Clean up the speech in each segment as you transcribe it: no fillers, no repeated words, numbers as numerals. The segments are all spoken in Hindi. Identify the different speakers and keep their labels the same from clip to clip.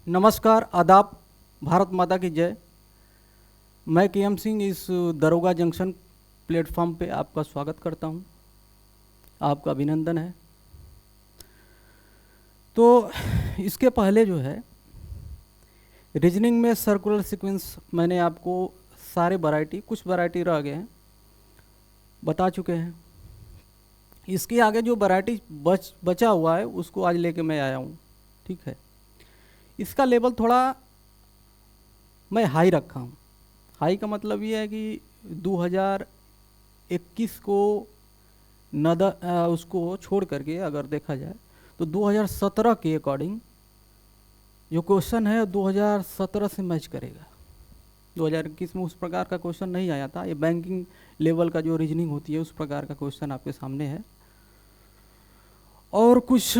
Speaker 1: नमस्कार, आदाब, भारत माता की जय। मैं केएम सिंह इस दरोगा जंक्शन प्लेटफॉर्म पे आपका स्वागत करता हूं। आपका अभिनंदन है। तो इसके पहले जो है रीजनिंग में सर्कुलर सीक्वेंस मैंने आपको सारे वैरायटी, कुछ वैरायटी रह गए हैं, बता चुके हैं। इसके आगे जो वैरायटी बचा हुआ है उसको आज लेके मैं आया हूँ। ठीक है, इसका लेवल थोड़ा मैं हाई रखा हूँ। हाई का मतलब ये है कि 2021 को उसको छोड़ करके अगर देखा जाए तो 2017 के अकॉर्डिंग जो क्वेश्चन है 2017 से मैच करेगा। 2021 में उस प्रकार का क्वेश्चन नहीं आया था। ये बैंकिंग लेवल का जो रीजनिंग होती है उस प्रकार का क्वेश्चन आपके सामने है। और कुछ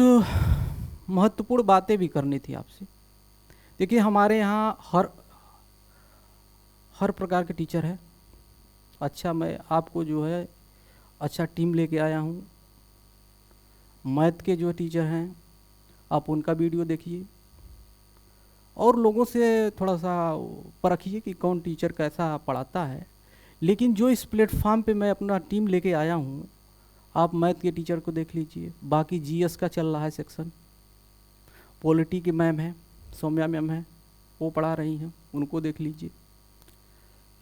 Speaker 1: महत्वपूर्ण बातें भी करनी थी आपसे। देखिए, हमारे यहाँ हर प्रकार के टीचर है। अच्छा, मैं आपको जो है अच्छा टीम लेके आया हूँ। मैथ के जो टीचर हैं आप उनका वीडियो देखिए और लोगों से थोड़ा सा परखिए कि कौन टीचर कैसा पढ़ाता है। लेकिन जो इस प्लेटफॉर्म पे मैं अपना टीम लेके आया हूँ, आप मैथ के टीचर को देख लीजिए। बाकी जीएस का चल रहा है सेक्शन, पॉलिटी की मैम है, सौम्या मैम है, वो पढ़ा रही हैं, उनको देख लीजिए।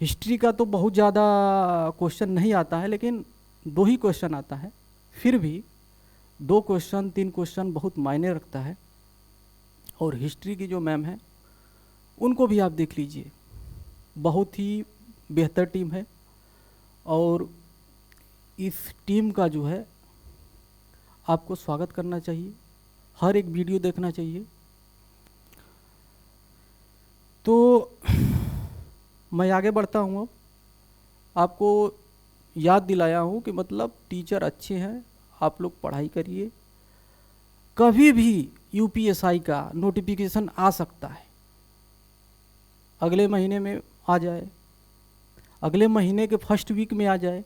Speaker 1: हिस्ट्री का तो बहुत ज़्यादा क्वेश्चन नहीं आता है, लेकिन 2 ही क्वेश्चन आता है। फिर भी 2 क्वेश्चन 3 क्वेश्चन बहुत मायने रखता है। और हिस्ट्री की जो मैम है उनको भी आप देख लीजिए, बहुत ही बेहतर टीम है। और इस टीम का जो है आपको स्वागत करना चाहिए, हर एक वीडियो देखना चाहिए। तो मैं आगे बढ़ता हूँ। अब आपको याद दिलाया हूँ कि मतलब टीचर अच्छे हैं, आप लोग पढ़ाई करिए। कभी भी यूपीएसआई का नोटिफिकेशन आ सकता है, अगले महीने में आ जाए, अगले महीने के फर्स्ट वीक में आ जाए,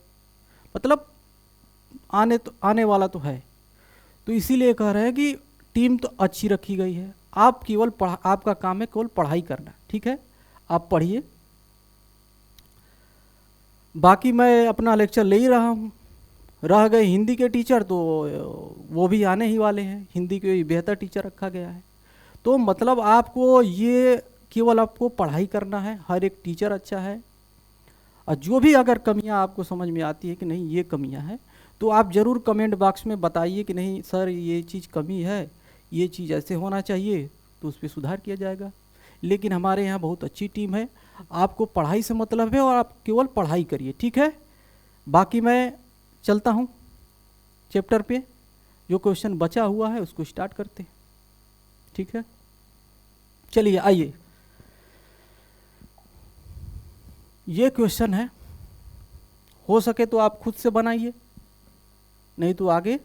Speaker 1: मतलब आने वाला तो है। तो इसीलिए कह रहे हैं कि टीम तो अच्छी रखी गई है। आप केवल आपका काम है केवल पढ़ाई करना। ठीक है, आप पढ़िए। बाकी मैं अपना लेक्चर ले ही रहा हूँ। रह गए हिंदी के टीचर, तो वो भी आने ही वाले हैं। हिंदी के बेहतर टीचर रखा गया है। तो मतलब आपको ये केवल आपको पढ़ाई करना है, हर एक टीचर अच्छा है। और जो भी अगर कमियां आपको समझ में आती है कि नहीं ये कमियां हैं, तो आप ज़रूर कमेंट बॉक्स में बताइए कि नहीं सर ये चीज़ कमी है, ये चीज़ ऐसे होना चाहिए, तो उस पर सुधार किया जाएगा। लेकिन हमारे यहाँ बहुत अच्छी टीम है, आपको पढ़ाई से मतलब है और आप केवल पढ़ाई करिए। ठीक है, बाकी मैं चलता हूँ चैप्टर पे। जो क्वेश्चन बचा हुआ है उसको स्टार्ट करते हैं। ठीक है, चलिए आइए। ये क्वेश्चन है, हो सके तो आप खुद से बनाइए, नहीं तो आगे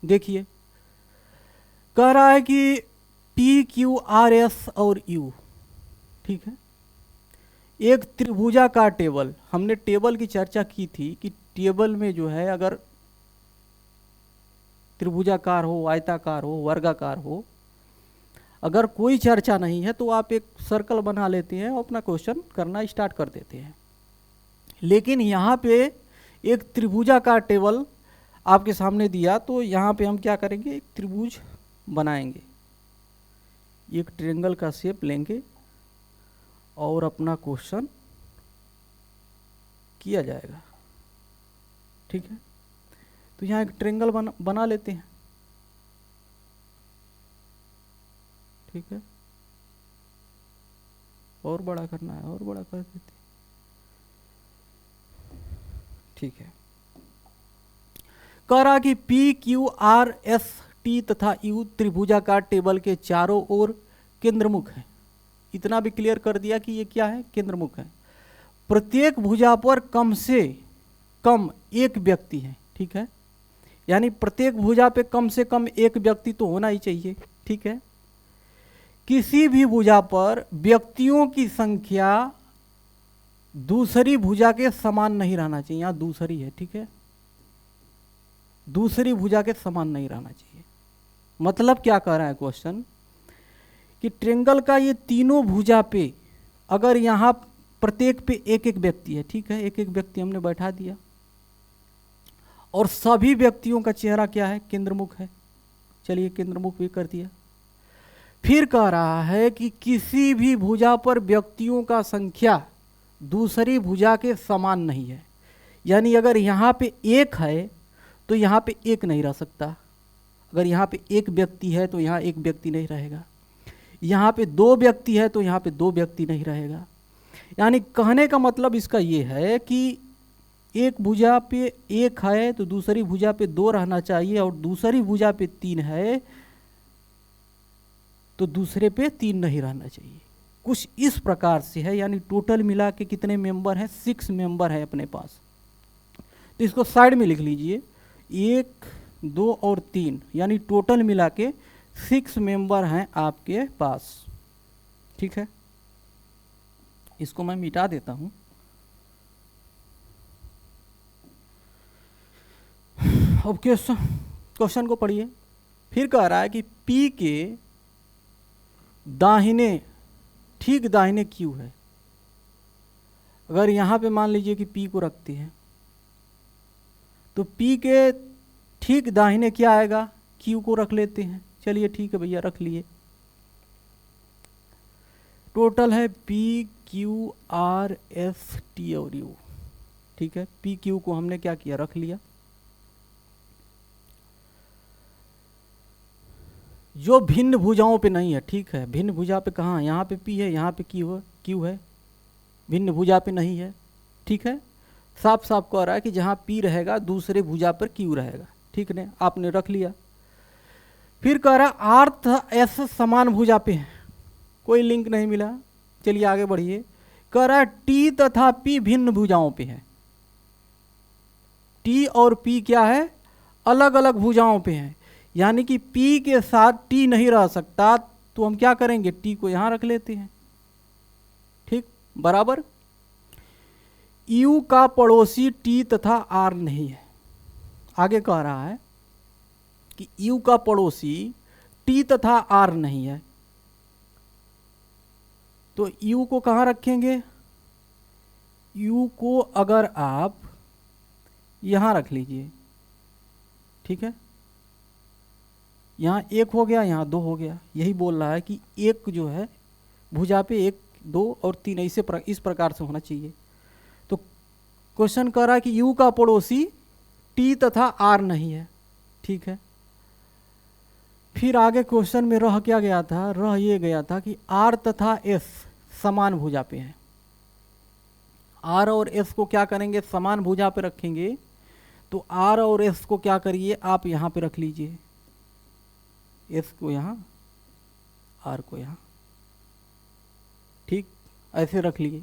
Speaker 1: देखिए। कह रहा है कि पी क्यू आर एस और यू, ठीक है, एक त्रिभुजाकार टेबल। हमने टेबल की चर्चा की थी कि टेबल में जो है अगर त्रिभुजाकार हो, आयताकार हो, वर्गाकार हो, अगर कोई चर्चा नहीं है तो आप एक सर्कल बना लेते हैं और अपना क्वेश्चन करना स्टार्ट कर देते हैं। लेकिन यहाँ पे एक त्रिभुजाकार टेबल आपके सामने दिया, तो यहाँ पे हम क्या करेंगे, एक त्रिभुज बनाएंगे, एक ट्रायंगल का शेप लेंगे और अपना क्वेश्चन किया जाएगा। ठीक है, तो यहाँ एक ट्रायंगल बना लेते हैं। ठीक है, और बड़ा करना है और बड़ा कर देते हैं। ठीक है, कह रहा कि P Q R S T तथा यू त्रिभुजाकार टेबल के चारों ओर केंद्रमुख है। इतना भी क्लियर कर दिया कि ये क्या है, केंद्रमुख है। प्रत्येक भुजा पर कम से कम एक व्यक्ति है। ठीक है, यानी प्रत्येक भुजा पे कम से कम एक व्यक्ति तो होना ही चाहिए। ठीक है, किसी भी भुजा पर व्यक्तियों की संख्या दूसरी भुजा के समान नहीं रहना चाहिए। यहाँ दूसरी है, ठीक है, दूसरी भुजा के समान नहीं रहना चाहिए। मतलब क्या कह रहा है क्वेश्चन कि ट्रेंगल का ये तीनों भुजा पे अगर यहाँ प्रत्येक पे एक एक व्यक्ति है, ठीक है, एक एक व्यक्ति हमने बैठा दिया और सभी व्यक्तियों का चेहरा क्या है, केंद्रमुख है। चलिए केंद्रमुख भी कर दिया। फिर कह रहा है कि किसी भी भुजा पर व्यक्तियों का संख्या दूसरी भुजा के समान नहीं है। यानी अगर यहाँ पे एक है तो यहाँ पे एक नहीं रह सकता, अगर यहाँ पे एक व्यक्ति है तो यहाँ एक व्यक्ति नहीं रहेगा, यहाँ पे दो व्यक्ति है तो यहाँ पे दो व्यक्ति नहीं रहेगा। यानी कहने का मतलब इसका ये है कि एक भुजा पे एक है तो दूसरी भुजा पे दो रहना चाहिए, और दूसरी भुजा पे तीन है तो दूसरे पे तीन नहीं रहना चाहिए। कुछ इस प्रकार से है। यानी टोटल मिला के कितने मेंबर हैं, 6 मेंबर है अपने पास। तो इसको साइड में लिख लीजिए, 1 2 और 3, यानी टोटल मिला के 6 मेंबर हैं आपके पास। ठीक है, इसको मैं मिटा देता हूं। अब क्वेश्चन को पढ़िए। फिर कह रहा है कि P के दाहिने, ठीक दाहिने Q है। अगर यहाँ पे मान लीजिए कि P को रखते हैं तो P के ठीक दाहिने क्या आएगा, Q को रख लेते हैं। चलिए ठीक है भैया, रख लिए। टोटल है P Q R S T और U। ठीक है, P Q को हमने क्या किया, रख लिया। जो भिन्न भुजाओं पे नहीं है, ठीक है, भिन्न भुजा पे कहाँ, यहाँ पे P है, यहाँ पे Q है, भिन्न भुजा पे नहीं है। ठीक है, साफ साफ कह रहा है कि जहाँ P रहेगा दूसरे भुजा पर Q रहेगा। ठीक है, आपने रख लिया। फिर कह रहा है R तथा S समान भुजा पे है, कोई लिंक नहीं मिला। चलिए आगे बढ़िए। कह रहा है T तथा P भिन्न भुजाओं पे है। T और P क्या है, अलग अलग भुजाओं पे है। यानी कि P के साथ T नहीं रह सकता, तो हम क्या करेंगे, T को यहां रख लेते हैं। ठीक, बराबर। U का पड़ोसी T तथा R नहीं है। आगे कह रहा है कि U का पड़ोसी T तथा R नहीं है, तो U को कहां रखेंगे, U को अगर आप यहां रख लीजिए। ठीक है, यहाँ 1 हो गया, यहाँ 2 हो गया। यही बोल रहा है कि एक जो है भुजा पे 1 2 और 3 इस प्रकार से होना चाहिए। तो क्वेश्चन कह रहा है कि U का पड़ोसी T तथा R नहीं है। ठीक है, फिर आगे क्वेश्चन में रह क्या गया था, रह ये गया था कि R तथा S समान भुजा पे है। R और S को क्या करेंगे, समान भुजा पे रखेंगे। तो R और S को क्या करिए, आप यहाँ पे रख लीजिए, S को यहाँ, R को यहाँ। ठीक, ऐसे रख लिए।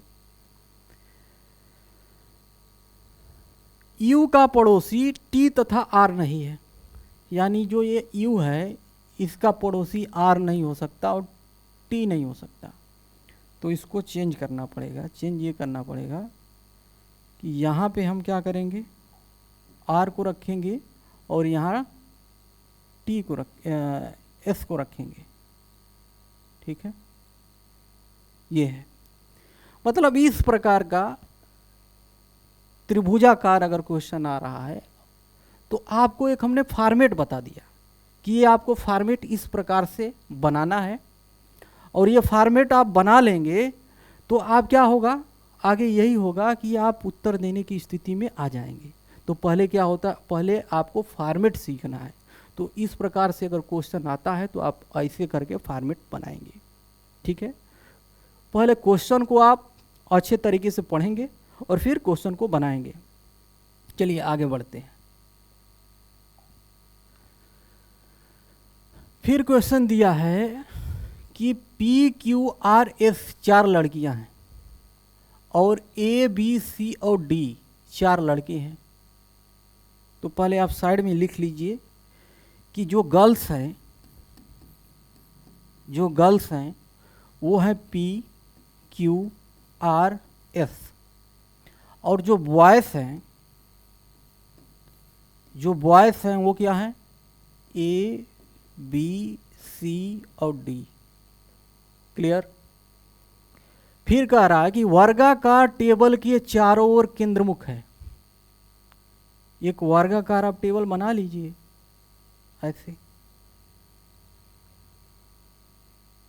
Speaker 1: U का पड़ोसी T तथा R नहीं है। यानी जो ये U है इसका पड़ोसी R नहीं हो सकता और T नहीं हो सकता। तो इसको चेंज करना पड़ेगा। चेंज ये करना पड़ेगा कि यहाँ पे हम क्या करेंगे, R को रखेंगे और यहाँ T को S को रखेंगे। ठीक है, ये है। मतलब इस प्रकार का त्रिभुजाकार अगर क्वेश्चन आ रहा है तो आपको एक हमने फॉर्मेट बता दिया कि ये आपको फॉर्मेट इस प्रकार से बनाना है, और ये फॉर्मेट आप बना लेंगे तो आप क्या होगा, आगे यही होगा कि आप उत्तर देने की स्थिति में आ जाएंगे। तो पहले क्या होता, पहले आपको फॉर्मेट सीखना है। तो इस प्रकार से अगर क्वेश्चन आता है तो आप ऐसे करके फॉर्मेट बनाएंगे। ठीक है, पहले क्वेश्चन को आप अच्छे तरीके से पढ़ेंगे और फिर क्वेश्चन को बनाएंगे। चलिए आगे बढ़ते हैं। फिर क्वेश्चन दिया है कि PQRS 4 लड़कियां हैं और ABC और D 4 लड़के हैं। तो पहले आप साइड में लिख लीजिए कि जो गर्ल्स हैं वो है PQRS, और जो बॉयज़ हैं वो क्या हैं, ABC और D। क्लियर। फिर कह रहा है कि वर्गाकार टेबल के चारों ओर केंद्रमुख है। एक वर्गाकार आप टेबल बना लीजिए ऐसे,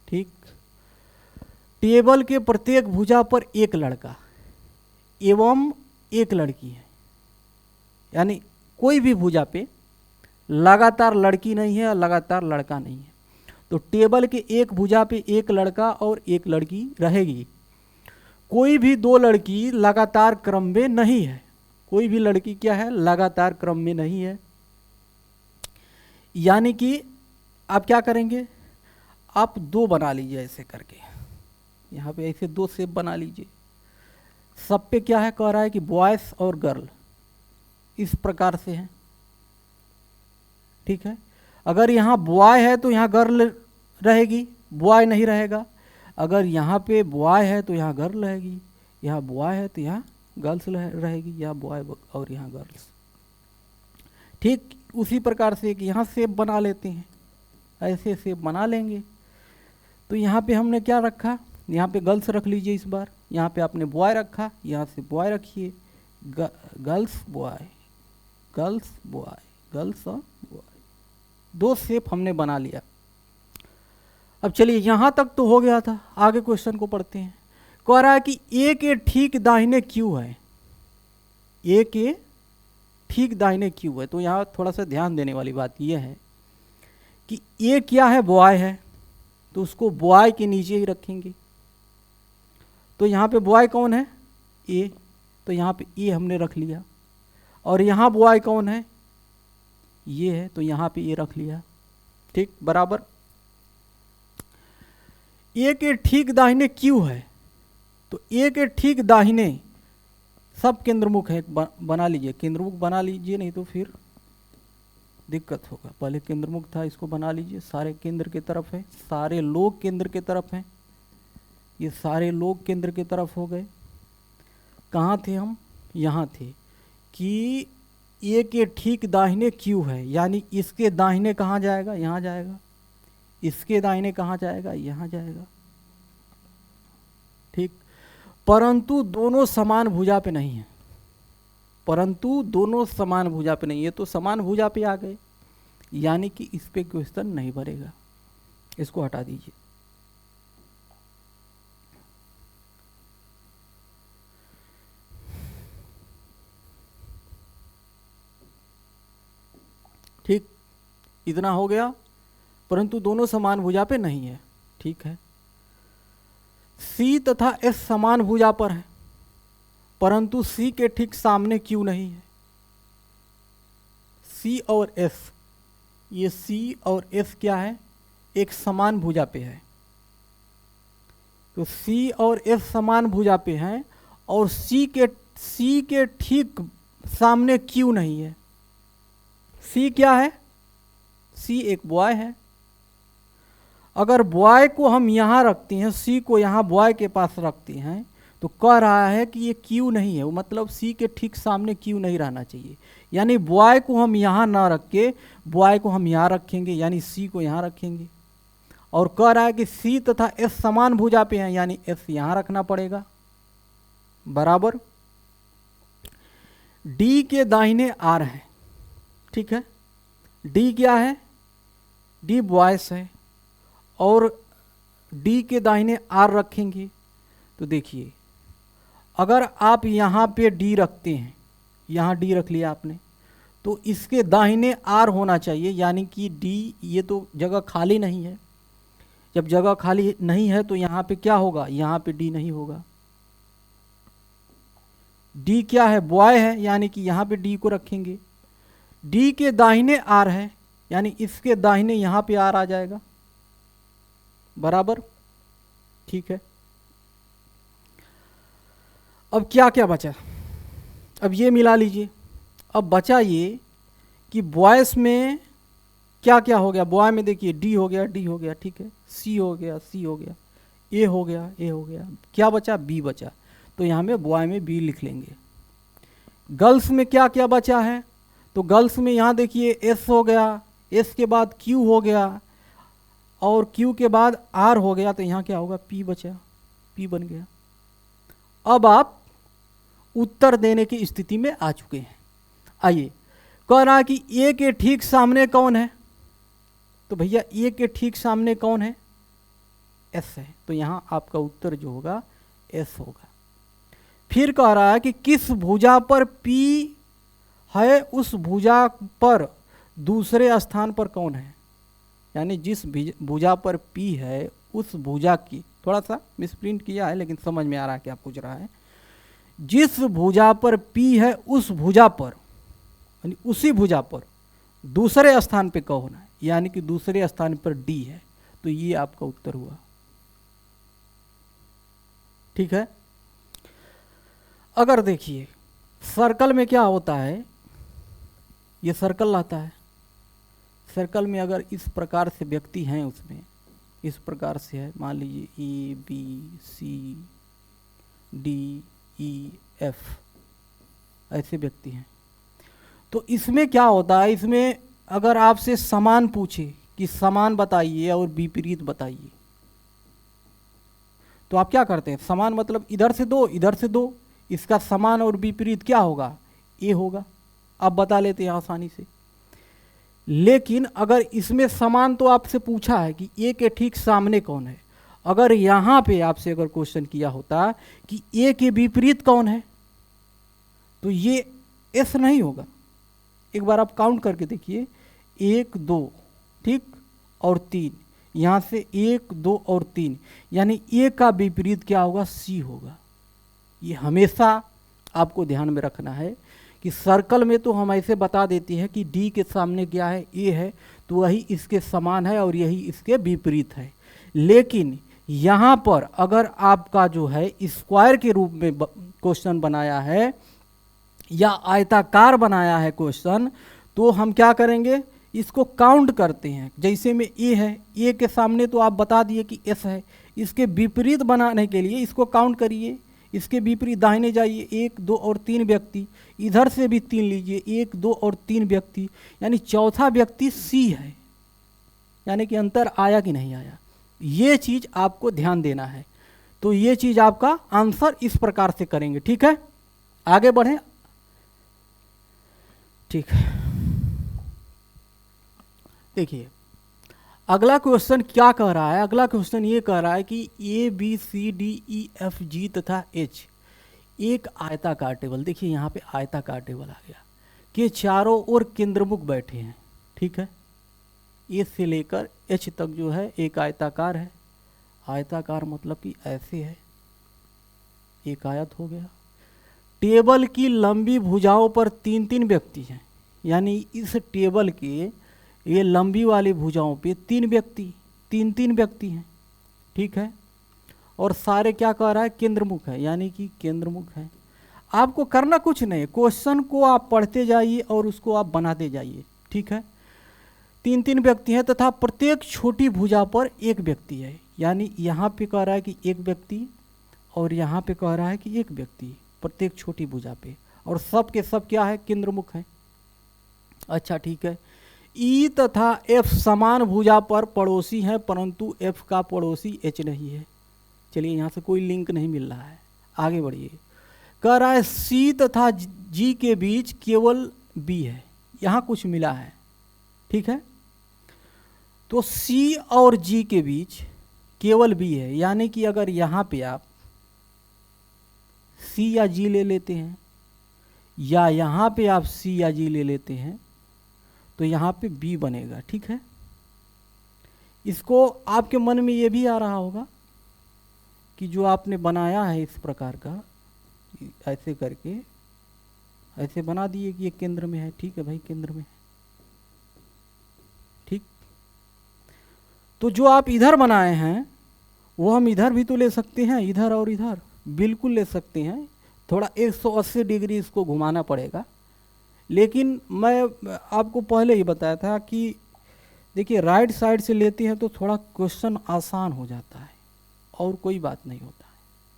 Speaker 1: ठीक। टेबल के प्रत्येक भुजा पर एक लड़का एवं एक लड़की है, यानी कोई भी भुजा पे लगातार लड़की नहीं है और लगातार लड़का नहीं है। तो टेबल के एक भुजा पे एक लड़का और एक लड़की रहेगी। कोई भी दो लड़की लगातार क्रम में नहीं है। कोई भी लड़की क्या है, लगातार क्रम में नहीं है। यानी कि आप क्या करेंगे, आप दो बना लीजिए ऐसे करके, यहाँ पे ऐसे दो शेप बना लीजिए। सब पे क्या है, कह रहा है कि बॉयज और गर्ल इस प्रकार से है, ठीक है। अगर यहाँ बॉय है तो यहाँ गर्ल रहेगी, बॉय नहीं रहेगा। अगर यहाँ पे बॉय है तो यहाँ गर्ल रहेगी, यहाँ बॉय है तो यहाँ गर्ल्स रहेगी, यहाँ बॉय और यहाँ गर्ल्स। ठीक उसी प्रकार से कि यहाँ शेप बना लेते हैं, ऐसे शेप बना लेंगे। तो यहाँ पे हमने क्या रखा, यहाँ पे गर्ल्स रख लीजिए इस बार, यहाँ पे आपने बॉय रखा, यहाँ से बॉय रखिए, girls boy, girls boy, girls और बॉय, दो शेप हमने बना लिया। अब चलिए यहाँ तक तो हो गया था, आगे क्वेश्चन को पढ़ते हैं। कह रहा है कि ए के ठीक दाहिने क्यू है, ए के ठीक दाहिने क्यू है। तो यहाँ थोड़ा सा ध्यान देने वाली बात यह है कि ए क्या है, बॉय है, तो उसको बॉय के नीचे ही रखेंगे। तो यहाँ पे बॉय कौन है, ए, तो यहाँ पे ए हमने रख लिया। और यहाँ बॉय कौन है, ये है, तो यहाँ पे ये रख लिया, ठीक बराबर। ए के ठीक दाहिने क्यू है, तो ए के ठीक दाहिने सब केंद्रमुख है, बना लीजिए, केंद्रमुख बना लीजिए, नहीं तो फिर दिक्कत होगा। पहले केंद्रमुख था, इसको बना लीजिए, सारे केंद्र के तरफ है, सारे लोग केंद्र के तरफ हैं, ये सारे लोग केंद्र के तरफ हो गए। कहाँ थे हम, यहाँ थे कि ए के ठीक दाहिने क्यू है, यानी इसके दाहिने कहाँ जाएगा, यहाँ जाएगा, इसके दाहिने कहाँ जाएगा, यहाँ जाएगा, ठीक। परंतु दोनों समान भुजा पे नहीं है, परंतु दोनों समान भुजा पे नहीं है, तो समान भुजा पे आ गए, यानी कि इस पे क्वेश्चन नहीं भरेगा, इसको हटा दीजिए। ठीक, इतना हो गया, परंतु दोनों समान भुजा पे नहीं है, ठीक है। सी तथा एस समान भुजा पर है, परंतु सी के ठीक सामने क्यू नहीं है। सी और एस, ये सी और एस क्या है, एक समान भुजा पे है। तो सी और एस समान भुजा पे हैं, और सी के ठीक सामने क्यू नहीं है। सी क्या है, सी एक बॉय है। अगर बॉय को हम यहाँ रखते हैं, सी को यहाँ बॉय के पास रखते हैं, तो कह रहा है कि ये क्यू नहीं है, वो मतलब सी के ठीक सामने क्यू नहीं रहना चाहिए। यानी बॉय को हम यहाँ ना रख के बॉय को हम यहाँ रखेंगे, यानी सी को यहाँ रखेंगे। और कह रहा है कि सी तथा एस समान भुजा पे हैं, यानी एस यहाँ रखना पड़ेगा, बराबर। डी के दाहिने आर है, ठीक है। डी क्या है, डी बॉयस है, और डी के दाहिने आर रखेंगे। तो देखिए, अगर आप यहाँ पे डी रखते हैं, यहाँ डी रख लिया आपने, तो इसके दाहिने आर होना चाहिए, यानी कि डी, ये तो जगह खाली नहीं है। जब जगह खाली नहीं है तो यहाँ पे क्या होगा, यहाँ पे डी नहीं होगा। डी क्या है, बॉय है, यानी कि यहाँ पे डी को रखेंगे। डी के दाहिने आर है, यानी इसके दाहिने यहाँ पे आर आ जाएगा, बराबर, ठीक है। अब क्या क्या बचा, अब ये मिला लीजिए। अब बचा ये कि बॉयस में क्या क्या हो गया, बॉय में देखिए डी हो गया, डी हो गया, ठीक है, सी हो गया, सी हो गया, ए हो गया, ए हो गया, क्या बचा, बी बचा। तो यहाँ में बॉय में बी लिख लेंगे। गर्ल्स में क्या क्या बचा है, तो गर्ल्स में यहाँ देखिए एस हो गया, एस के बाद क्यू हो गया, और Q के बाद R हो गया, तो यहाँ क्या होगा, P बचा, P बन गया। अब आप उत्तर देने की स्थिति में आ चुके हैं। आइए, कह रहा कि A के ठीक सामने कौन है, तो भैया A के ठीक सामने कौन है, S है, तो यहाँ आपका उत्तर जो होगा S होगा। फिर कह रहा है कि किस भुजा पर P है, उस भुजा पर दूसरे स्थान पर कौन है, यानी जिस भुजा पर P है उस भुजा की, थोड़ा सा मिसप्रिंट किया है लेकिन समझ में आ रहा है क्या पूछ रहा है, जिस भुजा पर P है उस भुजा पर, यानी उसी भुजा पर दूसरे स्थान पे कौन है, यानी कि दूसरे स्थान पर D है, तो ये आपका उत्तर हुआ। ठीक है। अगर देखिए सर्कल में क्या होता है, ये सर्कल रहता है, सर्कल में अगर इस प्रकार से व्यक्ति हैं, उसमें इस प्रकार से है, मान लीजिए A B C D E F ऐसे व्यक्ति हैं, तो इसमें क्या होता है, इसमें अगर आपसे समान पूछे कि समान बताइए और विपरीत बताइए, तो आप क्या करते हैं, समान मतलब इधर से दो इधर से दो, इसका समान और विपरीत क्या होगा, A होगा, आप बता लेते हैं आसानी से। लेकिन अगर इसमें समान तो आपसे पूछा है कि A के ठीक सामने कौन है, अगर यहाँ पे आपसे अगर क्वेश्चन किया होता कि A के विपरीत कौन है, तो ये S नहीं होगा। एक बार आप काउंट करके देखिए, 1 2 ठीक और 3, यहाँ से 1 2 और 3, यानी A का विपरीत क्या होगा, C होगा। ये हमेशा आपको ध्यान में रखना है कि सर्कल में तो हम ऐसे बता देते हैं कि D के सामने क्या है, A है, तो वही इसके समान है और यही इसके विपरीत है। लेकिन यहाँ पर अगर आपका जो है स्क्वायर के रूप में क्वेश्चन बनाया है या आयताकार बनाया है क्वेश्चन, तो हम क्या करेंगे, इसको काउंट करते हैं। जैसे में A है, A के सामने तो आप बता दिए कि S है, इसके विपरीत बनाने के लिए इसको काउंट करिए, इसके विपरीत दाहिने जाइए, 1 2 और 3 व्यक्ति, इधर से भी 3 लीजिए, 1 2 और 3 व्यक्ति, यानी चौथा व्यक्ति C है, यानी कि अंतर आया कि नहीं आया, ये चीज़ आपको ध्यान देना है। तो ये चीज़ आपका आंसर इस प्रकार से करेंगे। ठीक है, आगे बढ़ें। ठीक है, देखिए अगला क्वेश्चन क्या कह रहा है, अगला क्वेश्चन ये कह रहा है कि A B C D E F G तथा H एक आयताकार टेबल, देखिए यहाँ पे आयताकार टेबल आ गया, के चारों ओर केंद्रमुख बैठे हैं। ठीक है, A से लेकर H तक जो है एक आयताकार है, आयताकार मतलब कि ऐसे है, एक आयत हो गया। टेबल की लंबी भुजाओं पर 3 व्यक्ति हैं, यानी इस टेबल के ये लंबी वाली भुजाओं पे 3 व्यक्ति हैं। ठीक है, और सारे क्या कह रहा है, केंद्रमुख है, यानी कि केंद्रमुख है। आपको करना कुछ नहीं, क्वेश्चन को आप पढ़ते जाइए और उसको आप बनाते जाइए। ठीक है, 3 व्यक्ति हैं तथा प्रत्येक छोटी भुजा पर 1 व्यक्ति है, यानी यहाँ पे कह रहा है कि 1 व्यक्ति और यहाँ पे कह रहा है कि 1 व्यक्ति प्रत्येक छोटी भुजा पे, और सब के सब क्या है, केंद्रमुख है। अच्छा ठीक है, E तथा F समान भुजा पर पड़ोसी हैं, परंतु F का पड़ोसी H नहीं है। चलिए यहाँ से कोई लिंक नहीं मिल रहा है, आगे बढ़िए। कह रहा है C तथा G के बीच केवल B है, यहाँ कुछ मिला है। ठीक है, तो C और G के बीच केवल B है, यानी कि अगर यहाँ पे आप C या G ले लेते हैं या यहाँ पे आप C या G ले लेते हैं, तो यहाँ पे B बनेगा। ठीक है, इसको आपके मन में ये भी आ रहा होगा कि जो आपने बनाया है इस प्रकार का, ऐसे करके ऐसे बना दिए कि ये केंद्र में है। ठीक है भाई, केंद्र में है। ठीक, तो जो आप इधर बनाए हैं वो हम इधर भी तो ले सकते हैं, इधर और इधर बिल्कुल ले सकते हैं। थोड़ा 180 डिग्री इसको घुमाना पड़ेगा, लेकिन मैं आपको पहले ही बताया था कि देखिए राइट साइड से लेते हैं तो थोड़ा क्वेश्चन आसान हो जाता है और कोई बात नहीं होता है।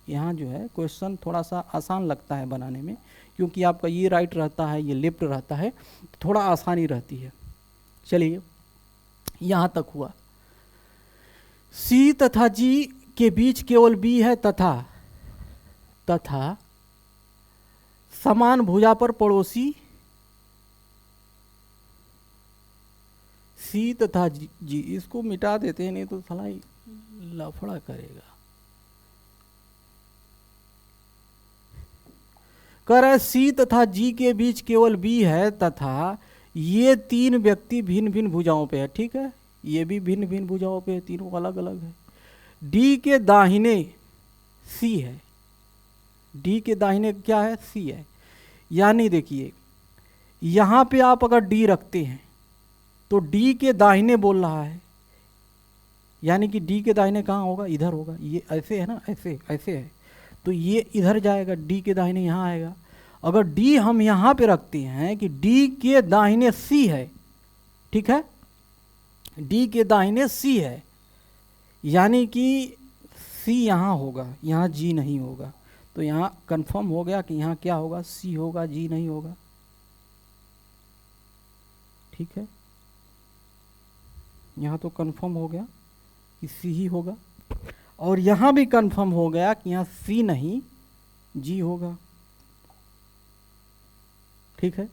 Speaker 1: यहाँ जो है क्वेश्चन थोड़ा सा आसान लगता है बनाने में, क्योंकि आपका ये राइट रहता है, ये लेफ्ट रहता है, थोड़ा आसानी रहती है। चलिए यहाँ तक हुआ। सी तथा जी के बीच केवल बी है तथा समान भुजा पर पड़ोसी सी तथा जी, इसको मिटा देते हैं नहीं तो साला लफड़ा करेगा। कह रहे सी तथा जी के बीच केवल बी है तथा ये तीन व्यक्ति भिन्न भिन्न भुजाओं पे है। ठीक है, ये भी भिन्न भिन्न भुजाओं पे है, तीनों अलग अलग है। डी के दाहिने सी है, डी के दाहिने क्या है, सी है। यानी देखिए यहाँ पे आप अगर डी रखते हैं तो डी के दाहिने बोल रहा है, यानी कि डी के दाहिने कहाँ होगा, इधर होगा। ये ऐसे है ना, ऐसे ऐसे है तो ये इधर जाएगा, डी के दाहिने यहाँ आएगा। अगर डी हम यहाँ पे रखते हैं कि डी के दाहिने सी है, ठीक है, डी के दाहिने सी है, यानी कि सी यहाँ होगा, यहाँ जी नहीं होगा। तो यहाँ कंफर्म हो गया कि यहाँ क्या होगा, सी होगा, जी नहीं होगा। ठीक है, यहाँ तो कंफर्म हो गया कि सी ही होगा, और यहाँ भी कंफर्म हो गया कि यहाँ सी नहीं जी होगा। ठीक है,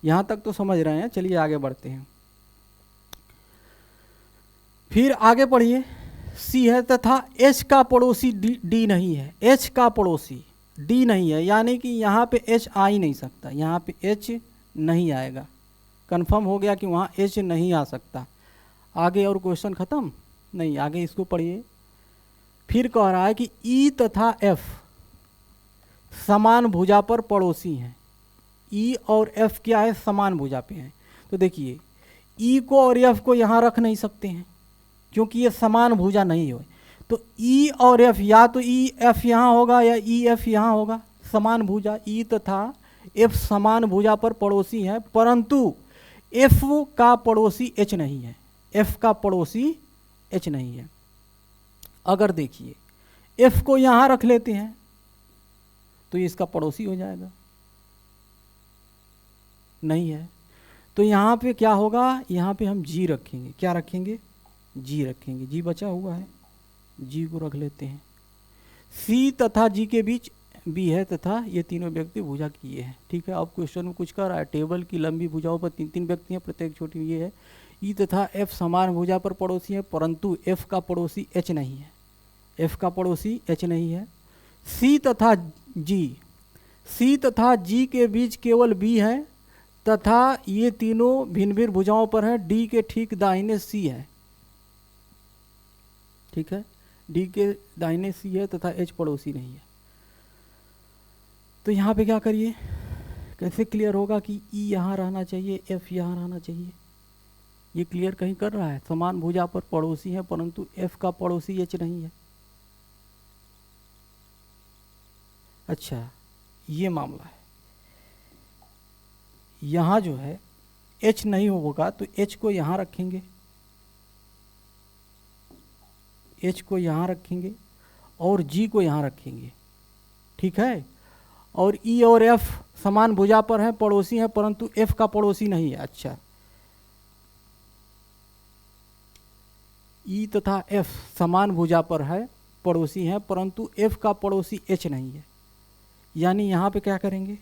Speaker 1: यहाँ तक तो समझ रहे हैं। चलिए आगे बढ़ते हैं। फिर आगे पढ़िए। सी है तथा एच का पड़ोसी डी नहीं है, एच का पड़ोसी डी नहीं है, यानी कि यहाँ पे एच आ ही नहीं सकता, यहाँ पे एच नहीं आएगा। कंफर्म हो गया कि वहाँ एच नहीं आ सकता। आगे और क्वेश्चन ख़त्म नहीं, आगे इसको पढ़िए। फिर कह रहा है कि ई तथा एफ समान भुजा पर पड़ोसी हैं। ई और एफ क्या है, समान भुजा पे हैं। तो देखिए ई को और एफ को यहाँ रख नहीं सकते हैं क्योंकि ये समान भुजा नहीं हो। तो ई और एफ, या तो ई एफ यहाँ होगा या ई एफ यहाँ होगा। समान भुजा ई तथा एफ समान भुजा पर पड़ोसी हैं, परंतु एफ का पड़ोसी एच नहीं है, एफ का पड़ोसी एच नहीं है। अगर देखिए एफ को यहाँ रख लेते हैं तो ये इसका पड़ोसी हो जाएगा, नहीं है। तो यहाँ पे क्या होगा, यहाँ पे हम जी रखेंगे। क्या रखेंगे, जी रखेंगे। जी बचा हुआ है, जी को रख लेते हैं। सी तथा जी के बीच बी है तथा ये तीनों व्यक्ति भुजा किए हैं। ठीक है, अब क्वेश्चन में कुछ कर रहा है, टेबल की लंबी भुजाओं पर तीन तीन व्यक्ति हैं, प्रत्येक छोटी ये है। ई तथा एफ समान भुजा पर पड़ोसी है, परंतु एफ का पड़ोसी एच नहीं है, एफ का पड़ोसी एच नहीं है। सी तथा जी, सी तथा जी के बीच केवल बी है तथा ये तीनों भिन्न भिन्न भुजाओं पर है। डी के ठीक दाहिने सी है। ठीक है, डी के दाहिने सी है तथा एच पड़ोसी नहीं है। तो यहाँ पे क्या करिए, कैसे क्लियर होगा कि ई यहाँ रहना चाहिए, एफ यहाँ रहना चाहिए। ये क्लियर कहीं कर रहा है, समान भुजा पर पड़ोसी है परंतु एफ का पड़ोसी एच नहीं है। अच्छा, ये मामला है। यहाँ जो है एच नहीं होगा तो एच को यहाँ रखेंगे, एच को यहाँ रखेंगे और जी को यहाँ रखेंगे। ठीक है, और ई और एफ समान भुजा पर है, पड़ोसी है, परंतु एफ का पड़ोसी नहीं है। अच्छा, ई तथा एफ समान भुजा पर है, पड़ोसी हैं, परंतु एफ का पड़ोसी एच नहीं है। यानी यहाँ पे क्या करेंगे,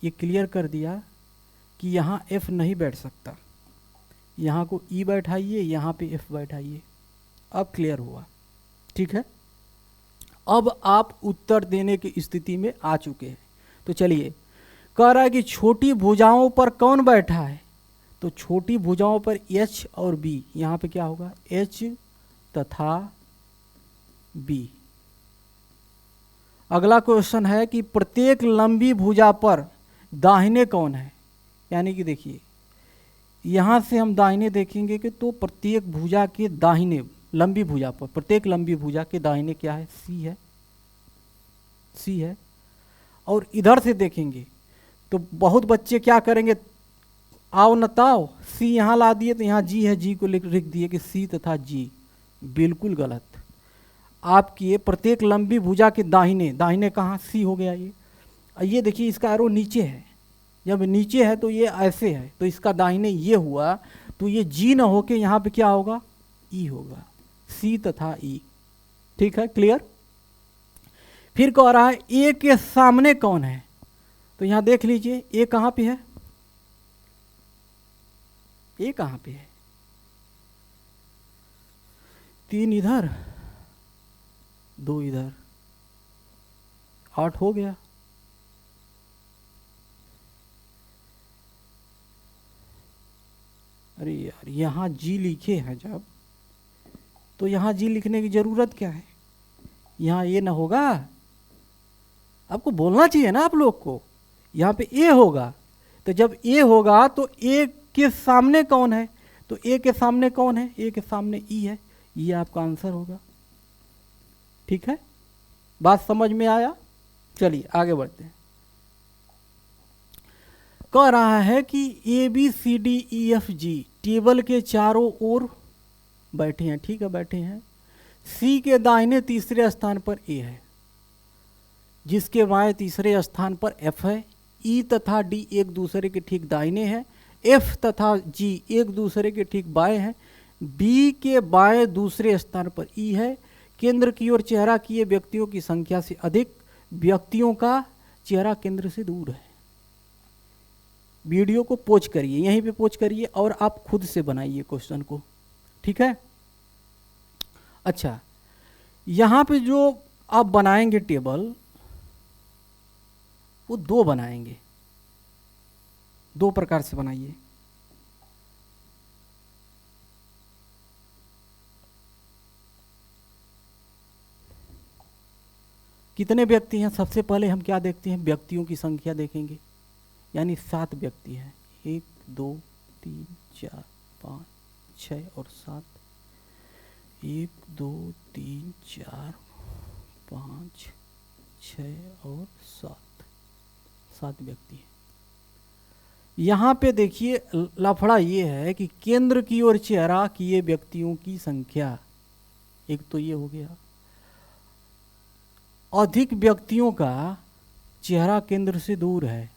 Speaker 1: ये क्लियर कर दिया कि यहाँ एफ नहीं बैठ सकता। यहाँ को ई बैठाइए, यहाँ पे एफ बैठाइए। अब क्लियर हुआ। ठीक है, अब आप उत्तर देने की स्थिति में आ चुके हैं। तो चलिए, कह रहा है कि छोटी भुजाओं पर कौन बैठा है, तो छोटी भुजाओं पर एच और बी। यहाँ पे क्या होगा, एच तथा बी। अगला क्वेश्चन है कि प्रत्येक लंबी भुजा पर दाहिने कौन है। यानी कि देखिए यहाँ से हम दाहिने देखेंगे कि तो प्रत्येक भुजा के दाहिने, लंबी भुजा पर, प्रत्येक लंबी भुजा के दाहिने क्या है, सी है, सी है। और इधर से देखेंगे तो बहुत बच्चे क्या करेंगे, आओ न ताओ, सी यहाँ ला दिए तो यहाँ जी है, जी को लिख दिए कि सी तथा जी। बिल्कुल गलत। आपकी ये प्रत्येक लंबी भुजा के दाहिने, दाहिने कहाँ, सी हो गया ये देखिए इसका एरो नीचे है, जब नीचे है तो ये ऐसे है, तो इसका दाहिने ये हुआ, तो ये जी न होके यहाँ पे क्या होगा, ई होगा, सी तथा ई। ठीक है, क्लियर। फिर कह रहा है ए के सामने कौन है, तो यहां देख लीजिए ए कहां पे है, ए कहां पे है, 3 इधर 2 इधर, 8 हो गया। अरे यार यहां जी लिखे हैं जब, तो यहां जी लिखने की जरूरत क्या है, यहां ए ना होगा, आपको बोलना चाहिए ना आप लोग को, यहां पे ए होगा। तो जब ए होगा तो ए के सामने कौन है, तो ए के सामने कौन है, ए के सामने ई है, ये आपका आंसर होगा। ठीक है, बात समझ में आया। चलिए आगे बढ़ते हैं। कह रहा है कि A B C D E F G table के चारों ओर बैठे हैं। ठीक है, बैठे हैं। सी के दाहिने तीसरे स्थान पर ए है, जिसके बाएं तीसरे स्थान पर एफ है। ई तथा डी एक दूसरे के ठीक दाहिने हैं। एफ तथा जी एक दूसरे के ठीक बाएं हैं। बी के बाएं दूसरे स्थान पर ई है। केंद्र की ओर चेहरा किए व्यक्तियों की संख्या से अधिक, व्यक्तियों का चेहरा केंद्र से दूर है। वीडियो को पोज करिए, यहीं पे पोज करिए और आप खुद से बनाइए क्वेश्चन को। ठीक है, अच्छा यहां पे जो आप बनाएंगे टेबल, वो 2 बनाएंगे, 2 प्रकार से बनाइए। कितने व्यक्ति हैं, सबसे पहले हम क्या देखते हैं, व्यक्तियों की संख्या देखेंगे, यानी 7 व्यक्ति हैं। 1 2 3 4 5 6 और 7। 1 2 3 4 5 6 और 7 व्यक्ति हैं। यहाँ पे देखिए लफड़ा ये है कि केंद्र की ओर चेहरा किए व्यक्तियों की संख्या, एक तो ये हो गया। अधिक व्यक्तियों का चेहरा केंद्र से दूर है।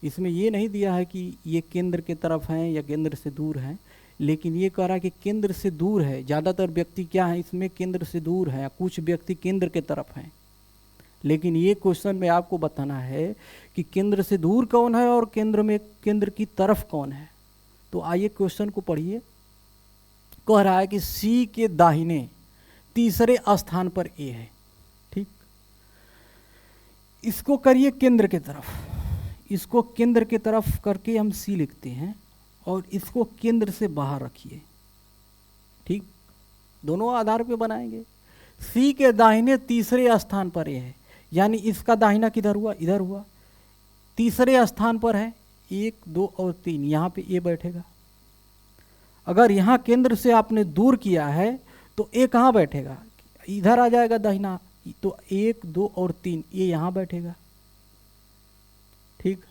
Speaker 1: इसमें ये नहीं दिया है कि ये केंद्र के तरफ हैं या केंद्र से दूर हैं, लेकिन ये कह रहा है कि केंद्र से दूर है। ज़्यादातर व्यक्ति क्या है इसमें, केंद्र से दूर है, कुछ व्यक्ति केंद्र के तरफ हैं। लेकिन ये क्वेश्चन में आपको बताना है कि केंद्र से दूर कौन है और केंद्र की तरफ कौन है। तो आइए क्वेश्चन को पढ़िए। कह रहा है कि सी के दाहिने तीसरे स्थान पर ए है। ठीक, इसको करिए केंद्र के तरफ, इसको केंद्र के तरफ करके हम सी लिखते हैं और इसको केंद्र से बाहर रखिए। ठीक, दोनों आधार पे बनाएंगे। सी के दाहिने तीसरे स्थान पर ए है, यानी इसका दाहिना किधर हुआ, इधर हुआ। तीसरे स्थान पर है 1 2 और 3, यहाँ पे ए बैठेगा। अगर यहाँ केंद्र से आपने दूर किया है तो ए कहाँ बैठेगा, इधर आ जाएगा दाहिना, तो 1 2 और 3 ए यहाँ बैठेगा। ठीक,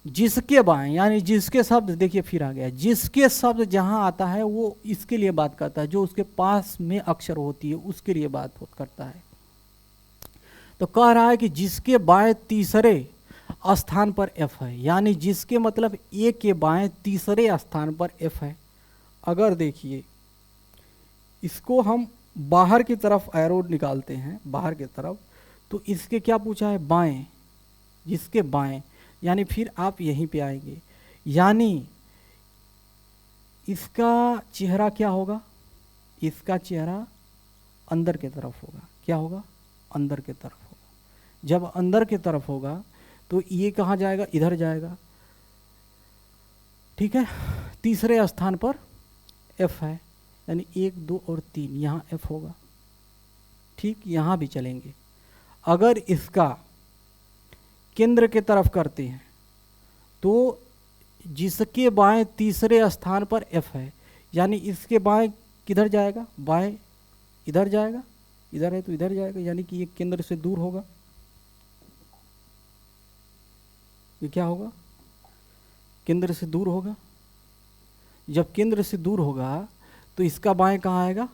Speaker 1: जिसके बाएं यानी जिसके शब्द, देखिए फिर आ गया, जिसके शब्द जहां आता है वो इसके लिए बात करता है, जो उसके पास में अक्षर होती है उसके लिए बात करता है। तो कह रहा है कि जिसके बाएं तीसरे स्थान पर एफ है, यानी जिसके मतलब ए के बाएं तीसरे स्थान पर एफ है। अगर देखिए इसको हम बाहर की तरफ एरो निकालते हैं, बाहर की तरफ, तो इसके क्या पूछा है, बाएं, जिसके बाएं, यानी फिर आप यहीं पे आएंगे, यानी इसका चेहरा क्या होगा, इसका चेहरा अंदर की तरफ होगा। क्या होगा, अंदर की तरफ होगा। जब अंदर की तरफ होगा तो ये कहाँ जाएगा, इधर जाएगा। ठीक है, तीसरे स्थान पर एफ है, यानी 1 2 और 3 यहाँ एफ होगा। ठीक, यहाँ भी चलेंगे। अगर इसका केंद्र के तरफ करते हैं तो जिसके बाएं तीसरे स्थान पर एफ है, यानी इसके बाएं किधर जाएगा, बाएं इधर जाएगा, इधर है तो इधर जाएगा, यानी कि ये केंद्र से दूर होगा। ये क्या होगा, केंद्र से दूर होगा। जब केंद्र से दूर होगा तो इसका बाएं कहाँ आएगा,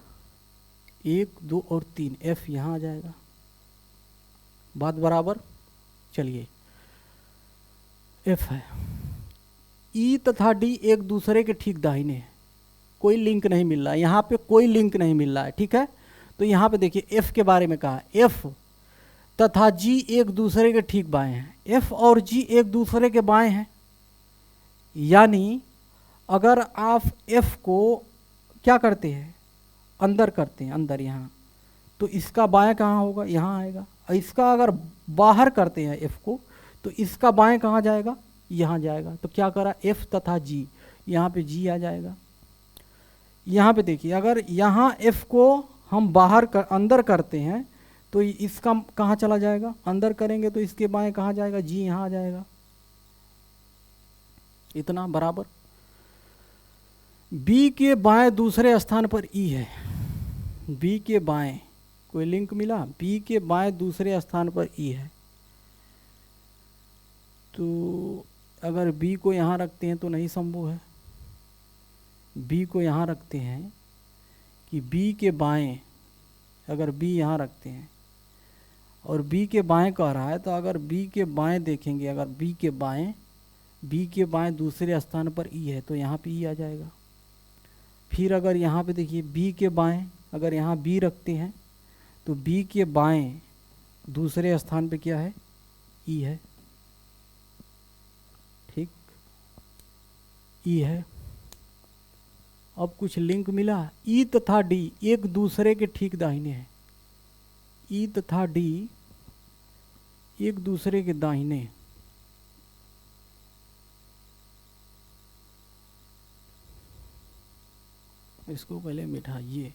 Speaker 1: 1 2 और 3 एफ यहाँ आ जाएगा। बात बराबर। चलिए एफ है, ई तथा डी एक दूसरे के ठीक दाहिने हैं। कोई लिंक नहीं मिल रहा है, यहाँ पे कोई लिंक नहीं मिल रहा है, ठीक है। तो यहाँ पे देखिए एफ के बारे में कहा, एफ तथा जी एक दूसरे के ठीक बाएं हैं, एफ और जी एक दूसरे के बाएं हैं। यानी अगर आप एफ को क्या करते हैं, अंदर करते हैं, अंदर यहाँ, तो इसका बाएं कहाँ होगा, यहाँ आएगा। और इसका अगर बाहर करते हैं एफ को, तो इसका बाएं कहाँ जाएगा, यहाँ जाएगा। तो क्या करा, एफ तथा जी, यहाँ पे जी आ जाएगा। यहाँ पे देखिए अगर यहाँ एफ को हम अंदर करते हैं तो इसका कहाँ चला जाएगा, अंदर करेंगे तो इसके बाएं कहाँ जाएगा, जी यहाँ आ जाएगा। इतना बराबर। बी के बाएं दूसरे स्थान पर ई है, बी के बाएं कोई लिंक मिला, बी के बाएं दूसरे स्थान पर ई है। तो अगर बी को यहाँ रखते हैं तो नहीं संभव है। बी को यहाँ रखते हैं कि बी के बाएं, अगर बी यहाँ रखते हैं और बी के बाएं कह रहा है, तो अगर बी के बाएं देखेंगे, अगर बी के बाएं दूसरे स्थान पर ई है तो यहाँ पे ई आ जाएगा। फिर अगर यहाँ पे देखिए बी के बाएं, अगर यहाँ बी रखते हैं तो बी के बाएं दूसरे स्थान पे क्या है, ई है, ठीक, ई है। अब कुछ लिंक मिला, ई तथा डी एक दूसरे के ठीक दाहिने हैं, ई तथा डी एक दूसरे के दाहिने। इसको पहले मिटाइए,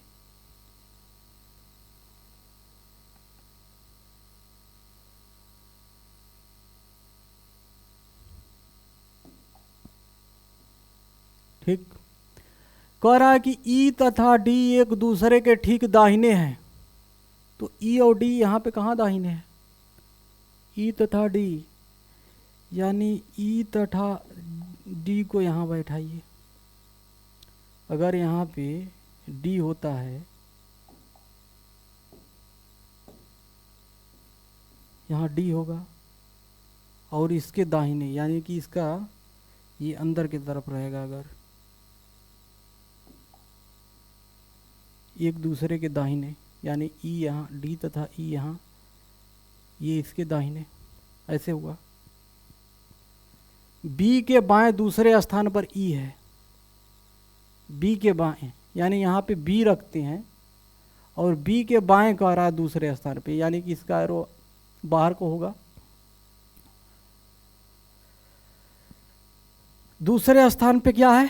Speaker 1: ठीक। कह रहा है कि ई तथा डी एक दूसरे के ठीक दाहिने हैं। तो ई और डी यहाँ पे कहाँ दाहिने हैं, ई तथा डी, यानी ई तथा डी को यहाँ बैठाइए। अगर यहाँ पे डी होता है, यहाँ डी होगा और इसके दाहिने, यानी कि इसका ये अंदर की तरफ रहेगा। अगर एक दूसरे के दाहिने, यानी ई यहाँ, डी तथा ई यहाँ, ये इसके दाहिने, ऐसे हुआ। बी के बाएं दूसरे स्थान पर ई है, बी के बाएं, यानी यहाँ पे बी रखते हैं और बी के बाएं कह रहा है दूसरे स्थान पे, यानी कि इसका एरो बाहर को होगा। दूसरे स्थान पे क्या है,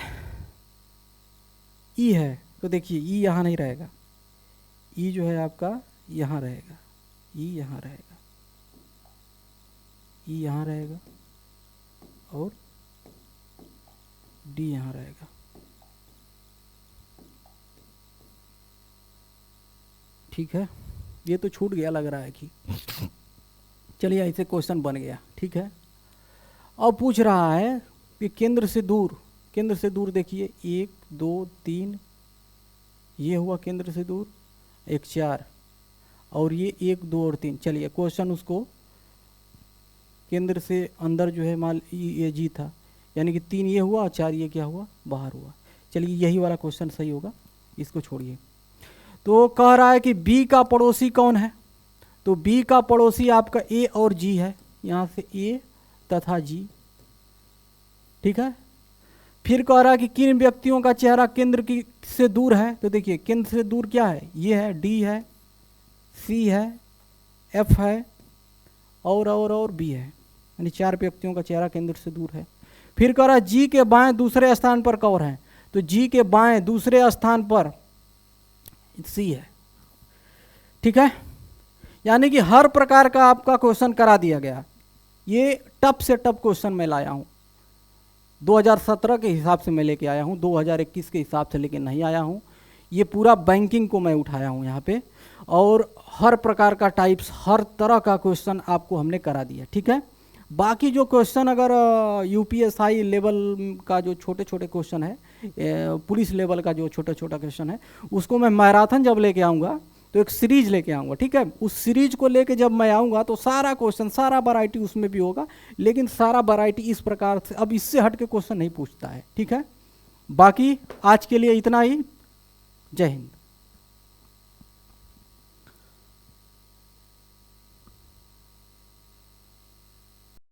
Speaker 1: ई है। तो देखिए ई यहाँ नहीं रहेगा, ई जो है आपका यहाँ रहेगा, ई यहाँ रहेगा, ई यहाँ रहेगा और डी यहाँ रहेगा, ठीक है। ये तो छूट गया लग रहा है कि, चलिए ऐसे क्वेश्चन बन गया, ठीक है। अब पूछ रहा है कि केंद्र से दूर देखिए 1 2 3, ये हुआ केंद्र से दूर, 1 4 और ये 1 2 और 3। चलिए क्वेश्चन उसको केंद्र से अंदर जो है मान ये जी था, यानी कि 3 ये हुआ और 4 ये क्या हुआ, बाहर हुआ। चलिए यही वाला क्वेश्चन सही होगा, इसको छोड़िए। तो कह रहा है कि बी का पड़ोसी कौन है, तो बी का पड़ोसी आपका ए और जी है, यहाँ से ए तथा जी, ठीक है। फिर कह रहा है कि किन व्यक्तियों का चेहरा केंद्र की से दूर है, तो देखिए केंद्र से दूर क्या है, ये है, डी है, सी है, एफ है और बी है, यानी 4 व्यक्तियों का चेहरा केंद्र से दूर है। फिर कह रहा है जी के बाएं दूसरे स्थान पर कौन है, तो जी के बाएं दूसरे स्थान पर सी है, ठीक है। यानी कि हर प्रकार का आपका क्वेश्चन करा दिया गया। ये टफ से टफ क्वेश्चन मैं लाया हूँ, 2017 के हिसाब से मैं लेके आया हूँ, 2021 के हिसाब से लेके नहीं आया हूँ। ये पूरा बैंकिंग को मैं उठाया हूँ यहाँ पे, और हर प्रकार का टाइप्स, हर तरह का क्वेश्चन आपको हमने करा दिया, ठीक है। बाकी जो क्वेश्चन अगर यूपीएसआई लेवल का जो छोटे छोटे क्वेश्चन है, पुलिस लेवल का जो छोटा छोटा क्वेश्चन है, उसको मैं मैराथन जब लेके आऊँगा तो एक सीरीज लेके आऊँगा, ठीक है। उस सीरीज को लेके जब मैं आऊँगा तो सारा क्वेश्चन, सारा वैरायटी उसमें भी होगा, लेकिन सारा वैरायटी इस प्रकार से, अब इससे हट के क्वेश्चन नहीं पूछता है, ठीक है। बाकी आज के लिए इतना ही। जय हिंद।